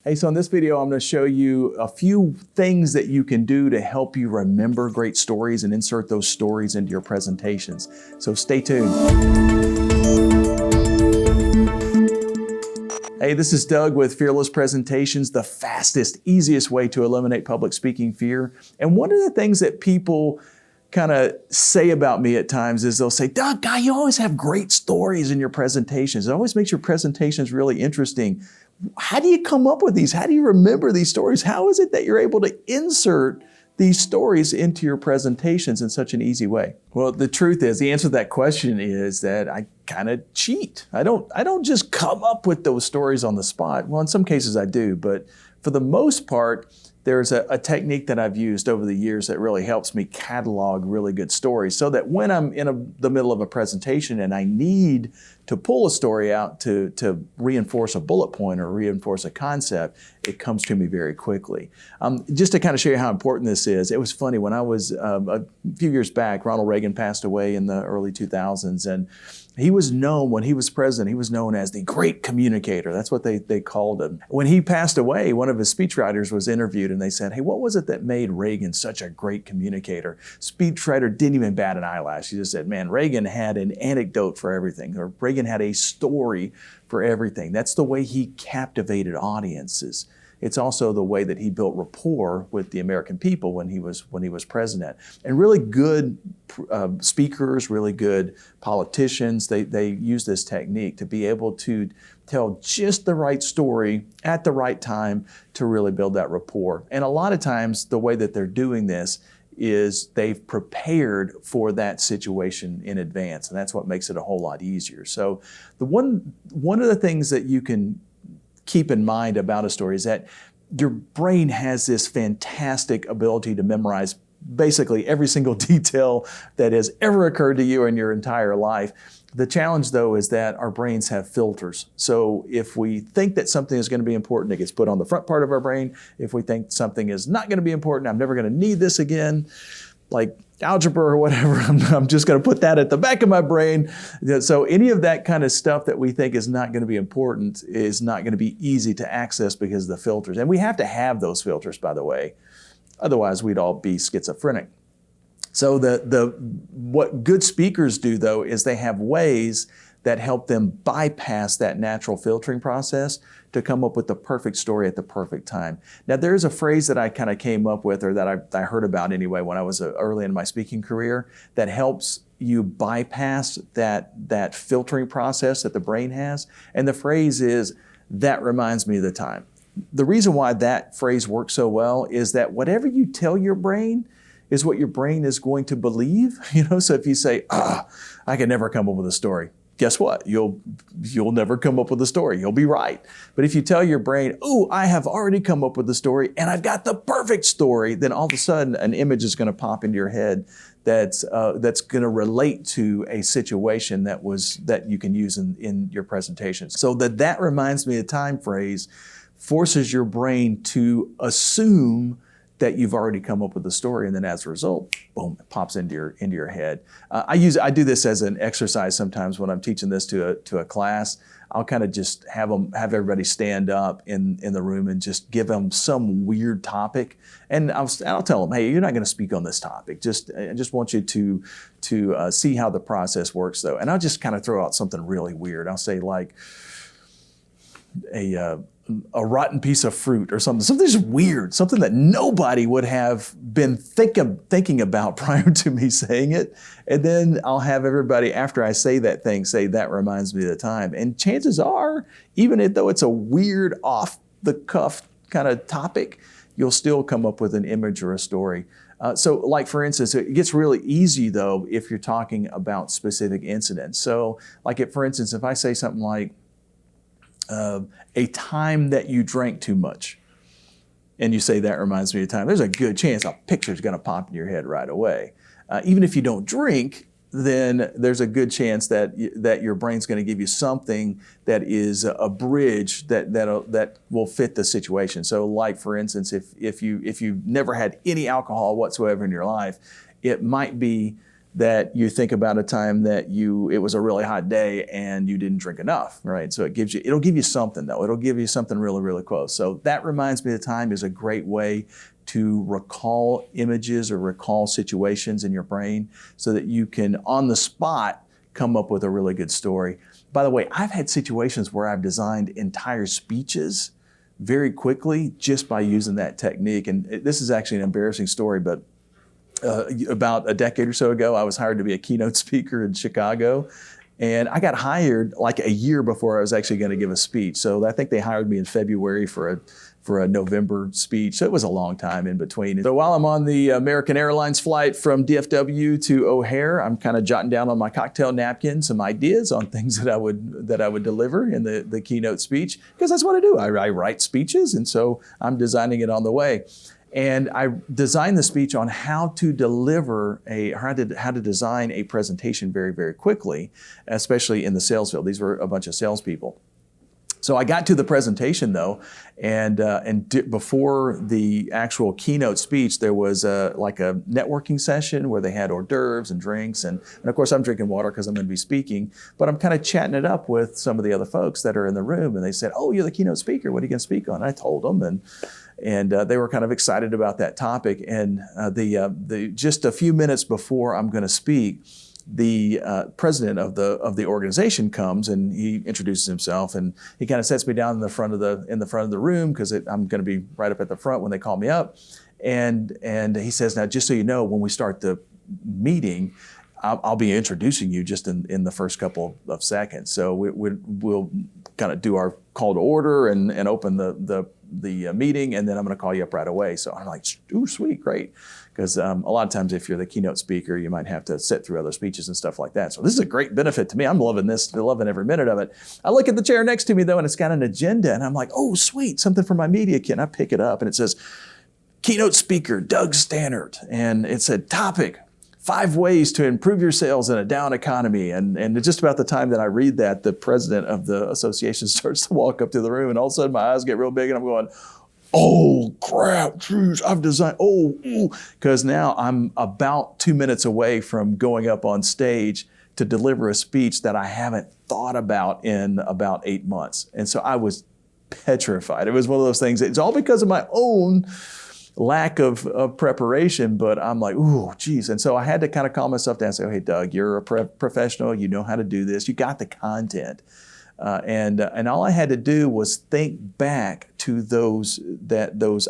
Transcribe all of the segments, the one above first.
Hey, so in this video, I'm going to show you a few things that you can do to help you remember great stories and insert those stories into your presentations. So stay tuned. Hey, this is Doug with Fearless Presentations, the fastest, easiest way to eliminate public speaking fear. And one of the things that people kind of say about me at times is they'll say, Doug, guy, you always have great stories in your presentations. It always makes your presentations really interesting. How do you come up with these? How do you remember these stories? How is it that you're able to insert these stories into your presentations in such an easy way? Well, the truth is, the answer to that question is that I kind of cheat. I don't just come up with those stories on the spot. Well, in some cases I do, but for the most part, there's a technique that I've used over the years that really helps me catalog really good stories so that when I'm in the middle of a presentation and I need to pull a story out to reinforce a bullet point or reinforce a concept, it comes to me very quickly. Just to kind of show you how important this is, it was funny when I was a few years back, Ronald Reagan passed away in the early 2000s, and he was known, when he was president, he was known as the great communicator. That's what they called him. When he passed away, one of his speechwriters was interviewed and they said, hey, what was it that made Reagan such a great communicator? Speechwriter didn't even bat an eyelash. He just said, man, Reagan had an anecdote for everything, or Reagan had a story for everything. That's the way he captivated audiences. It's also the way that he built rapport with the American people when he was president. And really good speakers, really good politicians, they use this technique to be able to tell just the right story at the right time to really build that rapport. And a lot of times the way that they're doing this is they've prepared for that situation in advance, and that's what makes it a whole lot easier. So one of the things that you can keep in mind about a story is that your brain has this fantastic ability to memorize basically every single detail that has ever occurred to you in your entire life. The challenge, though, is that our brains have filters. So if we think that something is going to be important, it gets put on the front part of our brain. If we think something is not going to be important, I'm never going to need this again, like algebra or whatever, I'm just going to put that at the back of my brain. So any of that kind of stuff that we think is not going to be important is not going to be easy to access because of the filters. And we have to have those filters, by the way. Otherwise, we'd all be schizophrenic. So what good speakers do, though, is they have ways that help them bypass that natural filtering process to come up with the perfect story at the perfect time. Now, there's a phrase that I kind of came up with, or that I heard about anyway when I was early in my speaking career, that helps you bypass that filtering process that the brain has. And the phrase is, that reminds me of the time. The reason why that phrase works so well is that whatever you tell your brain is what your brain is going to believe. So if you say, I can never come up with a story, guess what? You'll never come up with a story. You'll be right. But if you tell your brain, I have already come up with a story and I've got the perfect story, then all of a sudden an image is going to pop into your head that's going to relate to a situation that you can use in your presentation. So that reminds me of time phrase forces your brain to assume that you've already come up with a story, and then as a result, boom, it pops into your head. I do this as an exercise sometimes when I'm teaching this to a class. I'll kind of just have everybody stand up in the room and just give them some weird topic, and I'll tell them, hey, you're not going to speak on this topic. I just want you to see how the process works, though. And I'll just kind of throw out something really weird. I'll say like a rotten piece of fruit or something just weird, something that nobody would have been thinking about prior to me saying it. And then I'll have everybody, after I say that thing, say, that reminds me of the time. And chances are, even though it's a weird, off the cuff kind of topic, you'll still come up with an image or a story. So like, for instance, it gets really easy, though, if you're talking about specific incidents. So like, for instance, if I say something like, a time that you drank too much, and you say, that reminds me of time, there's a good chance a picture's going to pop in your head right away. Even if you don't drink, then there's a good chance that your brain's going to give you something that is a bridge that will fit the situation. So like, for instance, if you've never had any alcohol whatsoever in your life, it might be that you think about a time that it was a really hot day and you didn't drink enough, right? So it'll give you something though. It'll give you something really, really close. So that reminds me of time is a great way to recall images or recall situations in your brain so that you can, on the spot, come up with a really good story. By the way, I've had situations where I've designed entire speeches very quickly just by using that technique. And this is actually an embarrassing story, but about a decade or so ago, I was hired to be a keynote speaker in Chicago. And I got hired like a year before I was actually going to give a speech. So I think they hired me in February for a November speech. So it was a long time in between. So while I'm on the American Airlines flight from DFW to O'Hare, I'm kind of jotting down on my cocktail napkin some ideas on things that I would deliver in the keynote speech, because that's what I do. I write speeches, and so I'm designing it on the way. And I designed the speech on how to design a presentation very, very quickly, especially in the sales field. These were a bunch of salespeople. So I got to the presentation though, and before the actual keynote speech, there was like a networking session where they had hors d'oeuvres and drinks, and of course I'm drinking water because I'm going to be speaking, but I'm kind of chatting it up with some of the other folks that are in the room, and they said, "Oh, you're the keynote speaker. What are you going to speak on?" And I told them, and they were kind of excited about that topic. And just a few minutes before I'm going to speak, the president of the organization comes and he introduces himself, and he kind of sets me down in the front of the room because I'm going to be right up at the front when they call me up, and he says, "Now, just so you know, when we start the meeting, I'll be introducing you just in the first couple of seconds. So we'll kind of do our call to order and open the meeting, and then I'm going to call you up right away." So I'm like, "Ooh, sweet, great." Because a lot of times if you're the keynote speaker, you might have to sit through other speeches and stuff like that. So this is a great benefit to me. I'm loving this, loving every minute of it. I look at the chair next to me though, and it's got an agenda, and I'm like, "Oh, sweet, something for my media kit." And I pick it up, and it says, "Keynote speaker, Doug Stannard." And it said, "Topic, 5 ways to improve your sales in a down economy." And just about the time that I read that, the president of the association starts to walk up to the room, and all of a sudden my eyes get real big, and I'm going, "Oh crap, geez, I've designed, because now I'm about 2 minutes away from going up on stage to deliver a speech that I haven't thought about in about 8 months. And so I was petrified. It was one of those things, it's all because of my own lack of preparation, but I'm like, "Ooh, geez." And so I had to kind of calm myself down and say, "Oh, hey, Doug, you're a professional. You know how to do this. You got the content." And all I had to do was think back to those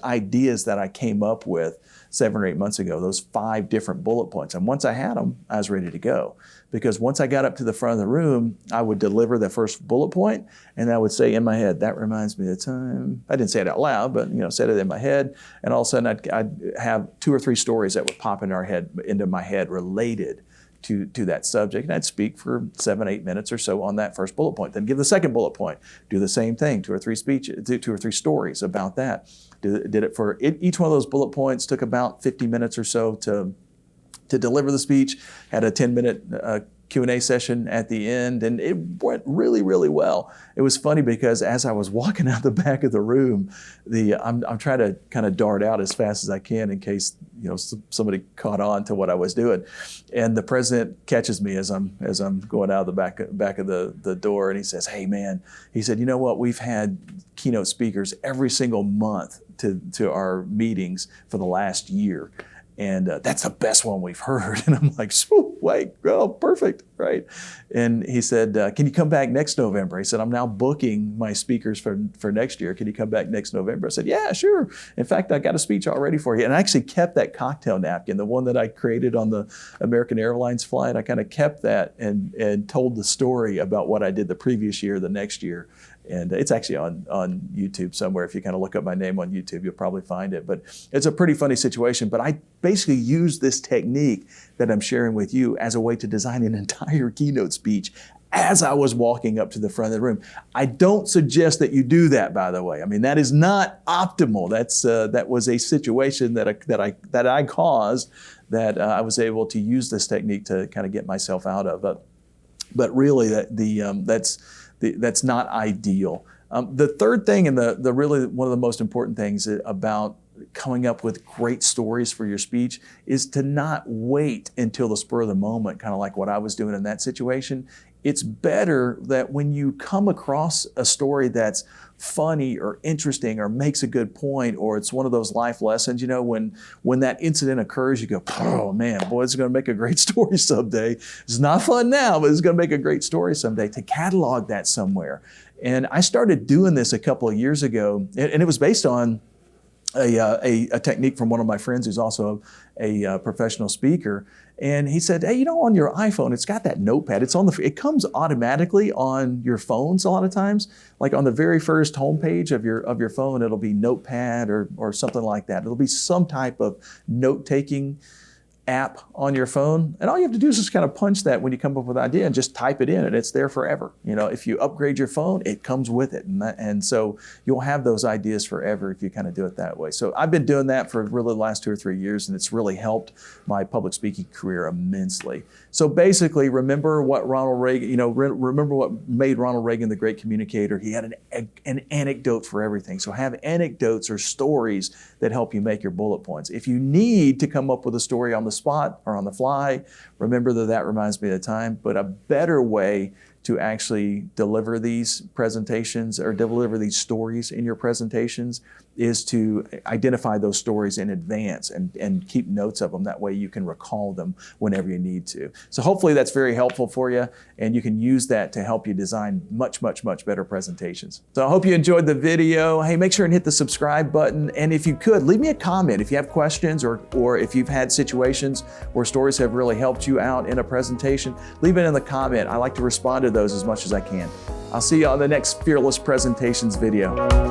ideas that I came up with 7 or 8 months ago, those 5 different bullet points. And once I had them, I was ready to go. Because once I got up to the front of the room, I would deliver the first bullet point, and I would say in my head, "That reminds me of the time." I didn't say it out loud, but said it in my head. And all of a sudden, I'd have 2 or 3 stories that would pop into my head related to that subject, and I'd speak for 7, 8 minutes or so on that first bullet point. Then give the second bullet point, do the same thing, 2 or 3 speeches, 2 or 3 stories about that. Did it for each one of those bullet points. Took about 50 minutes or so to deliver the speech. Had a 10-minute Q&A session at the end, and it went really, really well. It was funny because as I was walking out the back of the room, I'm trying to kind of dart out as fast as I can in case somebody caught on to what I was doing, and the president catches me as I'm going out of the back of the door, and he says, "Hey man," he said, "You know what? We've had keynote speakers every single month to our meetings for the last year. And that's the best one we've heard." And I'm like, "Wait, oh, perfect, right?" And he said, "Can you come back next November?" He said, "I'm now booking my speakers for next year. Can you come back next November?" I said, "Yeah, sure. In fact, I got a speech all ready for you." And I actually kept that cocktail napkin, the one that I created on the American Airlines flight. I kind of kept that and told the story about what I did the previous year, the next year. And it's actually on YouTube somewhere. If you kind of look up my name on YouTube, you'll probably find it. But it's a pretty funny situation. But I basically use this technique that I'm sharing with you as a way to design an entire keynote speech as I was walking up to the front of the room. I don't suggest that you do that, by the way. I mean, that is not optimal. That was a situation that I caused that I was able to use this technique to kind of get myself out of. But really, that's not ideal. The third thing, and the really one of the most important things about coming up with great stories for your speech is to not wait until the spur of the moment, kind of like what I was doing in that situation. It's better that when you come across a story that's funny or interesting or makes a good point, or it's one of those life lessons, you know, when that incident occurs, you go, oh man, boy, it's going to make a great story someday. It's not fun now, but it's going to make a great story someday, to catalog that somewhere. And I started doing this a couple of years ago, and it was based on a technique from one of my friends who's also a professional speaker. And he said, hey, you know, on your iPhone, it's got that notepad. It comes automatically on your phones a lot of times. Like on the very first homepage of your phone, it'll be Notepad or something like that. It'll be some type of note-taking app on your phone, and all you have to do is just kind of punch that when you come up with an idea and just type it in, and it's there forever. You know, if you upgrade your phone, it comes with it, and so you'll have those ideas forever if you kind of do it that way. So I've been doing that for really the last 2 or 3 years, and it's really helped my public speaking career immensely. So basically, remember what Ronald Reagan, you know, remember what made Ronald Reagan the great communicator. He had an anecdote for everything. So have anecdotes or stories that help you make your bullet points. If you need to come up with a story on the spot or on the fly, remember that reminds me of the time. But a better way to actually deliver these presentations or deliver these stories in your presentations is to identify those stories in advance and keep notes of them. That way you can recall them whenever you need to. So hopefully that's very helpful for you, and you can use that to help you design much, much, much better presentations. So I hope you enjoyed the video. Hey, make sure and hit the subscribe button. And if you could, leave me a comment if you have questions or if you've had situations where stories have really helped you out in a presentation, leave it in the comment. I like to respond to those as much as I can. I'll see you on the next Fearless Presentations video.